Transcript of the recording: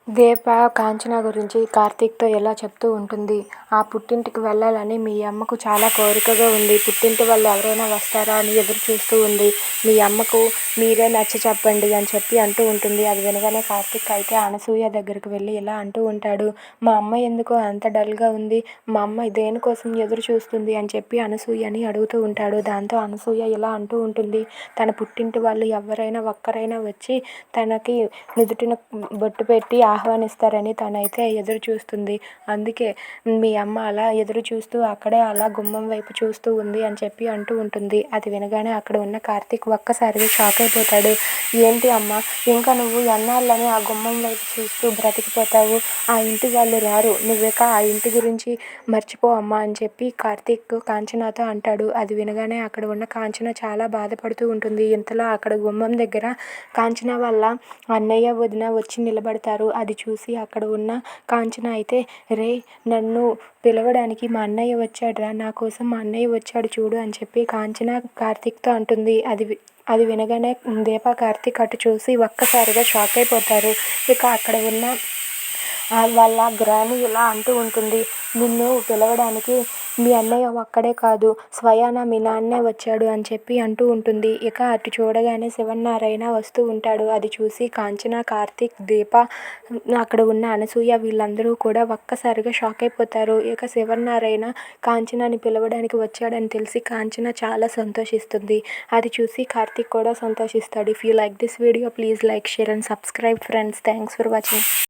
దీప కాంచన గురించి కార్తీక్తో ఎలా చెప్తూ ఉంటుంది. ఆ పుట్టింటికి వెళ్ళాలని మీ అమ్మకు చాలా కోరికగా ఉంది. పుట్టింటి వాళ్ళు ఎవరైనా వస్తారా అని ఎదురు చూస్తూ ఉంది. మీ అమ్మకు మీరే నచ్చ చెప్పండి అని చెప్పి అంటూ ఉంటుంది. అది వినగానే కార్తీక్ అయితే అనసూయ దగ్గరికి వెళ్ళి ఇలా అంటూ ఉంటాడు. మా అమ్మ ఎందుకో అంత డల్గా ఉంది, మా అమ్మ దేనికోసం ఎదురు చూస్తుంది అని చెప్పి అనసూయని అడుగుతూ ఉంటాడు. దాంతో అనసూయ ఇలా అంటూ ఉంటుంది. తన పుట్టింటి వాళ్ళు ఎవరైనా ఒక్కరైనా వచ్చి తనకి నుదుటిన బొట్టు పెట్టి ఆహ్వానిస్తారని తనైతే ఎదురు చూస్తుంది. అందుకే మీ అమ్మ అలా ఎదురు చూస్తూ అక్కడే అలా గుమ్మం వైపు చూస్తూ ఉంది అని చెప్పి అంటూ ఉంటుంది. అది వినగానే అక్కడ ఉన్న కార్తీక్ ఒక్కసారిగా షాక్ అయిపోతాడు. ఏంటి అమ్మ, ఇంకా నువ్వు ఎన్నాళ్ళని ఆ గుమ్మం వైపు చూస్తూ బ్రతికిపోతావు? ఆ ఇంటి వాళ్ళు రారు, నువ్విక ఆ ఇంటి గురించి మర్చిపో అమ్మా అని చెప్పి కార్తీక్ కాంచనతో అంటాడు. అది వినగానే అక్కడ ఉన్న కాంచన చాలా బాధపడుతూ ఉంటుంది. ఇంతలో అక్కడ గుమ్మం దగ్గర కాంచన వాళ్ళ అన్నయ్య వదిన వచ్చి నిలబడతారు. అది చూసి అక్కడ ఉన్న కాంచన అయితే, రే, నన్ను పిలవడానికి మా అన్నయ్య వచ్చాడురా, నా కోసం మా అన్నయ్య వచ్చాడు చూడు అని చెప్పి కాంచన కార్తీక్తో అంటుంది. అది వినగానే దీప కార్తీక్ అటు చూసి ఒక్కసారిగా షాక్ అయిపోతారు. ఇక అక్కడ ఉన్న వాళ్ళ గ్రాని ఇలా అంటూ ఉంటుంది. నిన్ను పిలవడానికి మీ అన్నయ్య ఒక్కడే కాదు, స్వయాన మీ నాన్నే వచ్చాడు అని చెప్పి అంటూ ఉంటుంది. ఇక అటు చూడగానే శివన్నారాయణ వస్తూ ఉంటాడు. అది చూసి కాంచన, కార్తీక్, దీప, అక్కడ ఉన్న అనసూయ వీళ్ళందరూ కూడా ఒక్కసారిగా షాక్ అయిపోతారు. ఇక శివన్నారాయణ కాంచనని పిలవడానికి వచ్చాడని తెలిసి కాంచన చాలా సంతోషిస్తుంది. అది చూసి కార్తీక్ కూడా సంతోషిస్తాడు. If you like this video, please like, share and subscribe friends. Thanks for watching.